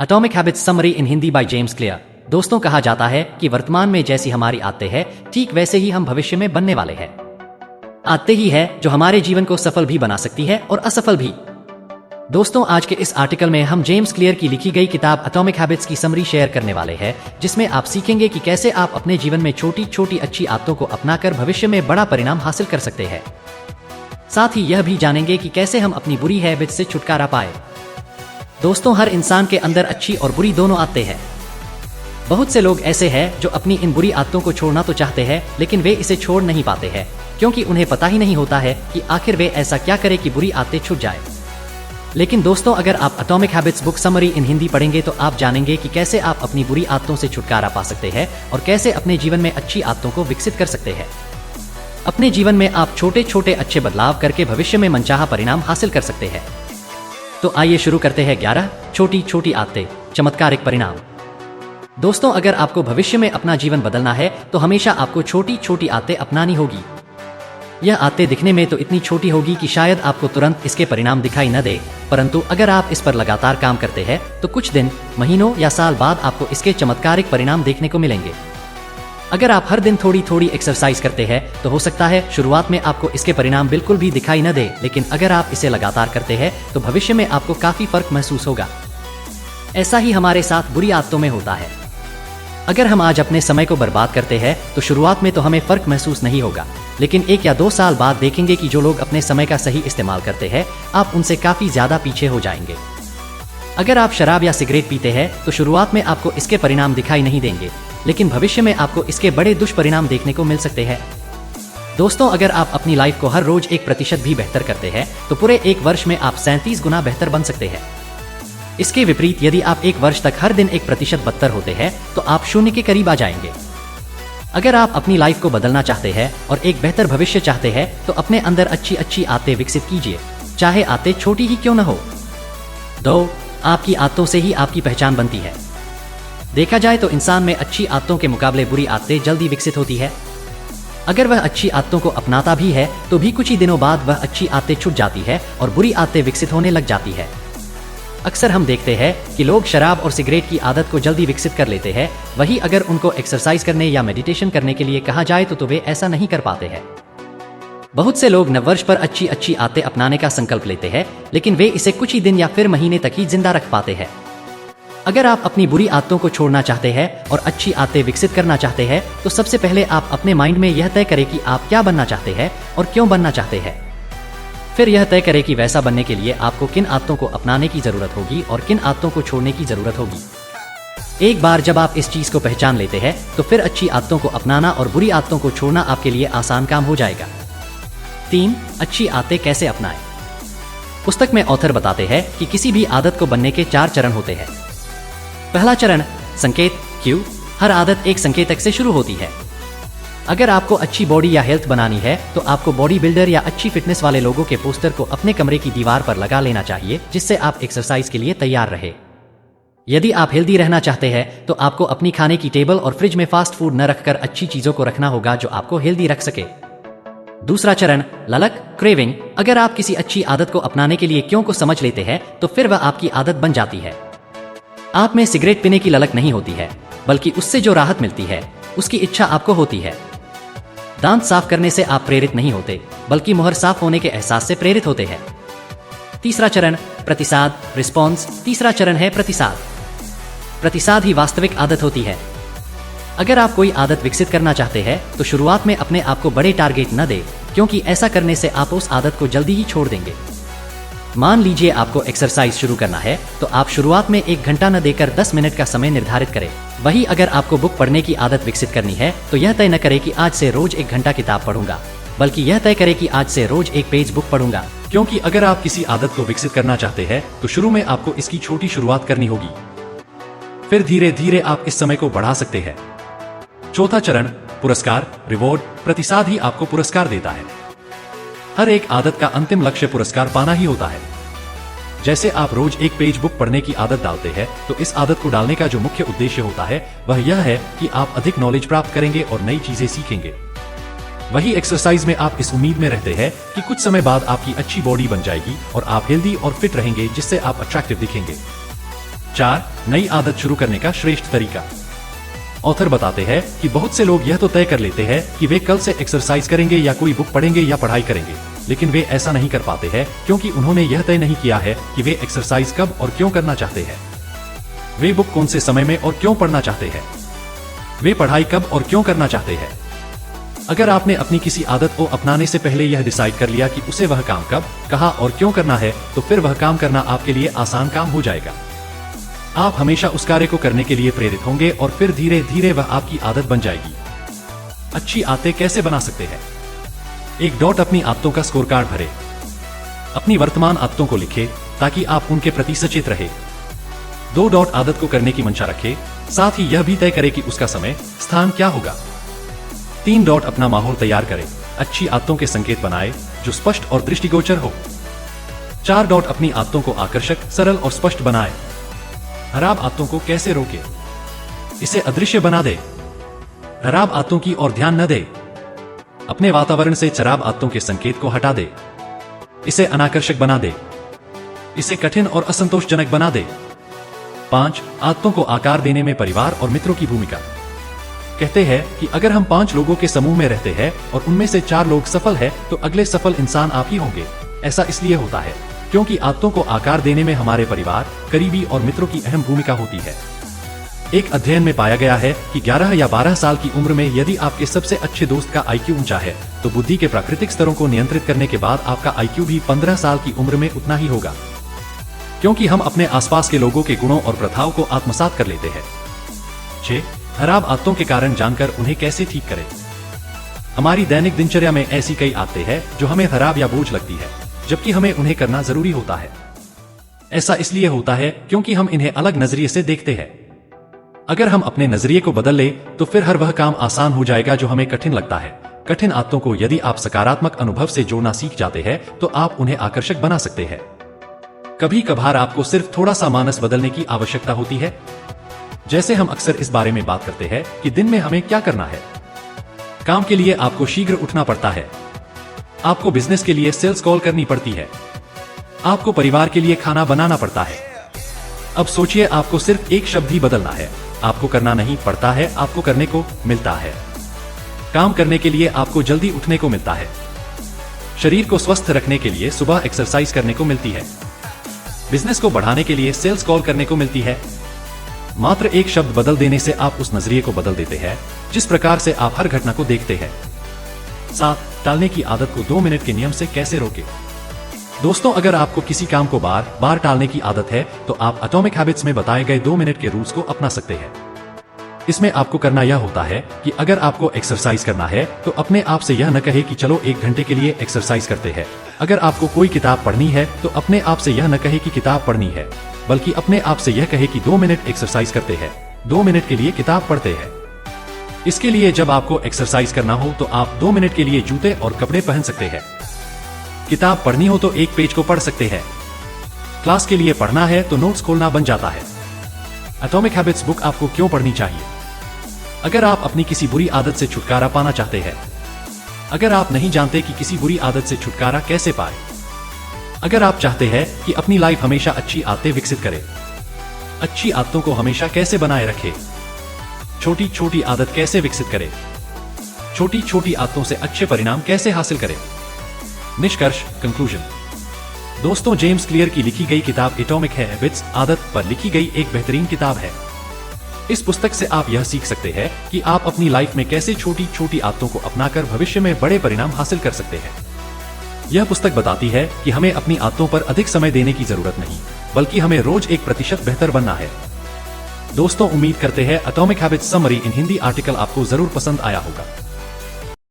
Atomic habits summary in Hindi by James clear. दोस्तों, कहा जाता है कि वर्तमान में जैसी हमारी आदतें हैं, ठीक वैसे ही हम भविष्य में बनने वाले हैं। आदतें ही है जो हमारे जीवन को सफल भी बना सकती है और असफल भी। दोस्तों, आज के इस आर्टिकल में हम जेम्स क्लियर की लिखी गई किताब एटॉमिक हैबिट्स की समरी शेयर करने वाले हैं, जिसमें आप सीखेंगे कि कैसे आप अपने जीवन में छोटी छोटी अच्छी आदतों को अपनाकर भविष्य में बड़ा परिणाम हासिल कर सकते हैं। साथ ही यह भी जानेंगे कि कैसे हम अपनी बुरी हैबिट्स से छुटकारा पाए। दोस्तों, हर इंसान के अंदर अच्छी और बुरी दोनों आदतें हैं। बहुत से लोग ऐसे हैं जो अपनी इन बुरी आदतों को छोड़ना तो चाहते हैं, लेकिन वे इसे छोड़ नहीं पाते हैं, क्योंकि उन्हें पता ही नहीं होता है कि आखिर वे ऐसा क्या करें कि बुरी आदतें छूट जाए। लेकिन दोस्तों, अगर आप एटॉमिक हैबिट्स बुक समरी इन हिंदी पढ़ेंगे तो आप जानेंगे कि कैसे आप अपनी बुरी आदतों से छुटकारा पा सकते हैं और कैसे अपने जीवन में अच्छी आदतों को विकसित कर सकते हैं। अपने जीवन में आप छोटे छोटे अच्छे बदलाव करके भविष्य में मनचाहा परिणाम हासिल कर सकते हैं। तो आइए शुरू करते हैं 11 छोटी छोटी आदतें, चमत्कारिक परिणाम। दोस्तों, अगर आपको भविष्य में अपना जीवन बदलना है तो हमेशा आपको छोटी छोटी आदतें अपनानी होगी। यह आदतें दिखने में तो इतनी छोटी होगी कि शायद आपको तुरंत इसके परिणाम दिखाई न दे, परंतु अगर आप इस पर लगातार काम करते हैं तो कुछ दिन, महीनों या साल बाद आपको इसके चमत्कारिक परिणाम देखने को मिलेंगे। अगर आप हर दिन थोड़ी थोड़ी एक्सरसाइज करते हैं तो हो सकता है शुरुआत में आपको इसके परिणाम बिल्कुल भी दिखाई न दे, लेकिन अगर आप इसे लगातार करते हैं तो भविष्य में आपको काफी फर्क महसूस होगा। ऐसा ही हमारे साथ बुरी आदतों में होता है। अगर हम आज अपने समय को बर्बाद करते हैं तो शुरुआत में तो हमें फर्क महसूस नहीं होगा, लेकिन 1 या 2 साल बाद देखेंगे कि जो लोग अपने समय का सही इस्तेमाल करते हैं, आप उनसे काफी ज्यादा पीछे हो जाएंगे। अगर आप शराब या सिगरेट पीते हैं तो शुरुआत में आपको इसके परिणाम दिखाई नहीं देंगे, लेकिन भविष्य में आपको इसके बड़े दुष्परिणाम देखने को मिल सकते हैं। दोस्तों, अगर आप अपनी लाइफ को हर रोज 1% भी बेहतर करते हैं तो पूरे 1 वर्ष में आप 37 गुना बेहतर बन सकते हैं। इसके विपरीत, यदि आप 1 वर्ष तक हर दिन 1% बदतर होते हैं तो आप 0 के करीब आ जाएंगे। अगर आप अपनी लाइफ को बदलना चाहते हैं और एक बेहतर भविष्य चाहते हैं तो अपने अंदर अच्छी अच्छी आदतें विकसित कीजिए, चाहे आदतें छोटी ही क्यों न हो। 2. आपकी आदतों से ही आपकी पहचान बनती है। देखा जाए तो इंसान में अच्छी आदतों के मुकाबले बुरी आदतें जल्दी विकसित होती है। अगर वह अच्छी आदतों को अपनाता भी है तो भी कुछ ही दिनों बाद वह अच्छी आदतें छूट जाती है और बुरी आदतें विकसित होने लग जाती है। अक्सर हम देखते हैं कि लोग शराब और सिगरेट की आदत को जल्दी विकसित कर लेते हैं, वही अगर उनको एक्सरसाइज करने या मेडिटेशन करने के लिए कहा जाए तो वे ऐसा नहीं कर पाते हैं। बहुत से लोग नववर्ष पर अच्छी अच्छी आदतें अपनाने का संकल्प लेते हैं, लेकिन वे इसे कुछ ही दिन या फिर महीने तक ही जिंदा रख पाते हैं। अगर आप अपनी बुरी आदतों को छोड़ना चाहते हैं और अच्छी आदतें विकसित करना चाहते हैं तो सबसे पहले आप अपने माइंड में यह तय करें कि आप क्या बनना चाहते हैं और क्यों बनना चाहते हैं। फिर यह तय करें कि वैसा बनने के लिए आपको किन आदतों को अपनाने की जरूरत होगी और किन आदतों को छोड़ने की जरूरत होगी। एक बार जब आप इस चीज को पहचान लेते हैं तो फिर अच्छी आदतों को अपनाना और बुरी आदतों को छोड़ना आपके लिए आसान काम हो जाएगा। 3. अच्छी आदतें कैसे अपनाएं। पुस्तक में ऑथर बताते हैं कि किसी भी आदत को बनने के 4 चरण होते हैं। पहला चरण, संकेत, क्यू। हर आदत एक संकेतक से शुरू होती है। अगर आपको अच्छी बॉडी या हेल्थ बनानी है तो आपको बॉडी बिल्डर या अच्छी फिटनेस वाले लोगों के पोस्टर को अपने कमरे की दीवार पर लगा लेना चाहिए, जिससे आप एक्सरसाइज के लिए तैयार रहे। यदि आप हेल्दी रहना चाहते हैं तो आपको अपनी खाने की टेबल और फ्रिज में फास्ट फूड न रखकर अच्छी चीजों को रखना होगा जो आपको हेल्दी रख सके। दूसरा चरण, ललक, क्रेविंग। अगर आप किसी अच्छी आदत को अपनाने के लिए क्यों को समझ लेते हैं तो फिर वह आपकी आदत बन जाती है। आप में सिगरेट पीने की ललक नहीं होती है, बल्कि उससे जो राहत मिलती है उसकी इच्छा आपको होती है। दांत साफ करने से आप प्रेरित नहीं होते, बल्कि मुहर साफ होने के एहसास से प्रेरित होते हैं। तीसरा चरण, प्रतिसाद, रिस्पॉन्स। तीसरा चरण है प्रतिसाद। प्रतिसाद ही वास्तविक आदत होती है। अगर आप कोई आदत विकसित करना चाहते हैं तो शुरुआत में अपने आप को बड़े टारगेट न दें, क्योंकि ऐसा करने से आप उस आदत को जल्दी ही छोड़ देंगे। मान लीजिए आपको एक्सरसाइज शुरू करना है तो आप शुरुआत में 1 घंटा न देकर 10 मिनट का समय निर्धारित करें। वही अगर आपको बुक पढ़ने की आदत विकसित करनी है तो यह तय न करें कि आज से रोज 1 घंटा किताब पढ़ूंगा, बल्कि यह तय करें कि आज से रोज 1 पेज बुक पढ़ूंगा। क्योंकि अगर आप किसी आदत को विकसित करना चाहते हैं तो शुरू में आपको इसकी छोटी शुरुआत करनी होगी, फिर धीरे धीरे आप इस समय को बढ़ा सकते हैं। चौथा चरण, पुरस्कार, रिवॉर्ड। प्रतिसाद ही आपको पुरस्कार देता है। हर एक आदत का अंतिम लक्ष्य पुरस्कार पाना ही होता है। जैसे आप रोज 1 पेज बुक पढ़ने की आदत डालते हैं तो इस आदत को डालने का जो मुख्य उद्देश्य होता है वह यह है कि आप अधिक नॉलेज प्राप्त करेंगे और नई चीजें सीखेंगे। वही एक्सरसाइज में आप इस उम्मीद में रहते हैं कि कुछ समय बाद आपकी अच्छी बॉडी बन जाएगी और आप हेल्दी और फिट रहेंगे, जिससे आप अट्रैक्टिव दिखेंगे। 4. नई आदत शुरू करने का श्रेष्ठ तरीका। ऑथर बताते हैं कि बहुत से लोग यह तो तय कर लेते हैं कि वे कल से एक्सरसाइज करेंगे या कोई बुक पढ़ेंगे या पढ़ाई करेंगे, लेकिन वे ऐसा नहीं कर पाते हैं क्योंकि उन्होंने यह तय नहीं किया है कि वे एक्सरसाइज कब और क्यों करना चाहते हैं। वे बुक कौन से समय में और क्यों पढ़ना चाहते हैं। वे पढ़ाई कब और क्यों करना चाहते हैं। अगर आपने अपनी किसी आदत को अपनाने से पहले यह डिसाइड कर लिया कि उसे वह काम कब, कहाँ और क्यों करना है, तो फिर वह काम करना आपके लिए आसान काम हो जाएगा। आप हमेशा उस कार्य को करने के लिए प्रेरित होंगे और फिर धीरे धीरे वह आपकी आदत बन जाएगी। अच्छी आदतें कैसे बना सकते हैं। 1 डॉट अपनी आदतों का स्कोर कार्ड भरे। अपनी वर्तमान आदतों को लिखे ताकि आप उनके प्रति सचेत रहे। 2 डॉट आदत को करने की मंशा रखे, साथ ही यह भी तय करे कि उसका समय स्थान क्या होगा। 3 डॉट अपना माहौल तैयार करें, अच्छी आदतों के संकेत बनाए जो स्पष्ट और दृष्टिगोचर हो। 4 डॉट अपनी आदतों को आकर्षक, सरल और स्पष्ट बनाए। खराब आदतों को कैसे रोके, इसे अदृश्य बना दे। खराब आदतों की ओर ध्यान न दे। अपने वातावरण से खराब आदतों के संकेत को हटा दे, इसे अनाकर्षक बना दे, इसे कठिन और असंतोषजनक बना दे। 5 आदतों को आकार देने में परिवार और मित्रों की भूमिका। कहते हैं कि अगर हम 5 लोगों के समूह में रहते हैं और उनमें से 4 लोग सफल हैं, तो अगले सफल इंसान आप ही होंगे। ऐसा इसलिए होता है क्योंकि आदतों को आकार देने में हमारे परिवार, करीबी और मित्रों की अहम भूमिका होती है। एक अध्ययन में पाया गया है कि 11 या 12 साल की उम्र में यदि आपके सबसे अच्छे दोस्त का IQ ऊंचा है, तो बुद्धि के प्राकृतिक स्तरों को नियंत्रित करने के बाद आपका IQ भी 15 साल की उम्र में उतना ही होगा, क्योंकि हम अपने आसपास के लोगों के गुणों और प्रथाओं को आत्मसात कर लेते हैं। 6 खराब आदतों के कारण जानकर उन्हें कैसे ठीक करें। हमारी दैनिक दिनचर्या में ऐसी कई आदतें हैं जो हमें खराब या बोझ लगती है, जबकि हमें उन्हें करना जरूरी होता है। ऐसा इसलिए होता है क्योंकि हम इन्हें अलग नजरिए से देखते हैं। अगर हम अपने नजरिए को बदल ले तो फिर हर वह काम आसान हो जाएगा जो हमें कठिन लगता है। कठिन आदतों को यदि आप सकारात्मक अनुभव से जोड़ना सीख जाते हैं तो आप उन्हें आकर्षक बना सकते हैं। कभी कभार आपको सिर्फ थोड़ा सा मानस बदलने की आवश्यकता होती है। जैसे हम अक्सर इस बारे में बात करते हैं कि दिन में हमें क्या करना है। काम के लिए आपको शीघ्र उठना पड़ता है, आपको बिजनेस के लिए सेल्स कॉल करनी पड़ती है, आपको परिवार के लिए खाना बनाना पड़ता है। अब सोचिए, आपको सिर्फ एक शब्द ही बदलना है। आपको करना नहीं पड़ता है, आपको करने को मिलता है। काम करने के लिए आपको जल्दी उठने को मिलता है। शरीर को स्वस्थ रखने के लिए सुबह एक्सरसाइज करने को मिलती है। बिजनेस को बढ़ाने के लिए सेल्स कॉल करने को मिलती है। मात्र एक शब्द बदल देने से आप उस नजरिए को बदल देते हैं जिस प्रकार से आप हर घटना को देखते हैं। 7 टालने की आदत को 2 मिनट के नियम से कैसे रोकें। दोस्तों, अगर आपको किसी काम को बार बार टालने की आदत है तो आप एटॉमिक हैबिट्स में बताए गए 2 मिनट के रूल्स को अपना सकते हैं। इसमें आपको करना यह होता है कि अगर आपको एक्सरसाइज करना है तो अपने आप से यह न कहे कि चलो 1 घंटे के लिए एक्सरसाइज करते हैं। अगर आपको कोई किताब पढ़नी है तो अपने आप से यह न कहे कि किताब पढ़नी है, बल्कि अपने आप से यह कहे कि 2 मिनट एक्सरसाइज करते हैं, 2 मिनट के लिए किताब पढ़ते हैं। इसके लिए जब आपको एक्सरसाइज करना हो तो आप 2 मिनट के लिए जूते और कपड़े पहन सकते हैं। किताब पढ़नी हो तो 1 पेज को पढ़ सकते हैं। क्लास के लिए पढ़ना है तो नोट्स खोलना बन जाता है। एटॉमिक हैबिट्स बुक आपको क्यों पढ़नी चाहिए? अगर आप अपनी किसी बुरी आदत से छुटकारा पाना चाहते हैं, अगर आप नहीं जानते कि किसी बुरी आदत से छुटकारा कैसे पाए, अगर आप चाहते हैं कि अपनी लाइफ हमेशा अच्छी आदतें विकसित करे, अच्छी आदतों को हमेशा कैसे बनाए रखे, छोटी छोटी आदत कैसे विकसित करे, छोटी छोटी आदतों से अच्छे परिणाम कैसे हासिल करें। निष्कर्ष, कंक्लूजन। दोस्तों, जेम्स क्लियर की लिखी गई किताब एटॉमिक हैबिट्स आदत पर लिखी गई एक बेहतरीन किताब है। इस पुस्तक से आप यह सीख सकते हैं कि आप अपनी लाइफ में कैसे छोटी छोटी आदतों को अपनाकर भविष्य में बड़े परिणाम हासिल कर सकते हैं। यह पुस्तक बताती है कि हमें अपनी आदतों पर अधिक समय देने की जरूरत नहीं, बल्कि हमें रोज 1% बेहतर बनना है। दोस्तों, उम्मीद करते हैं एटॉमिक हैबिट्स समरी इन हिंदी आर्टिकल आपको जरूर पसंद आया होगा।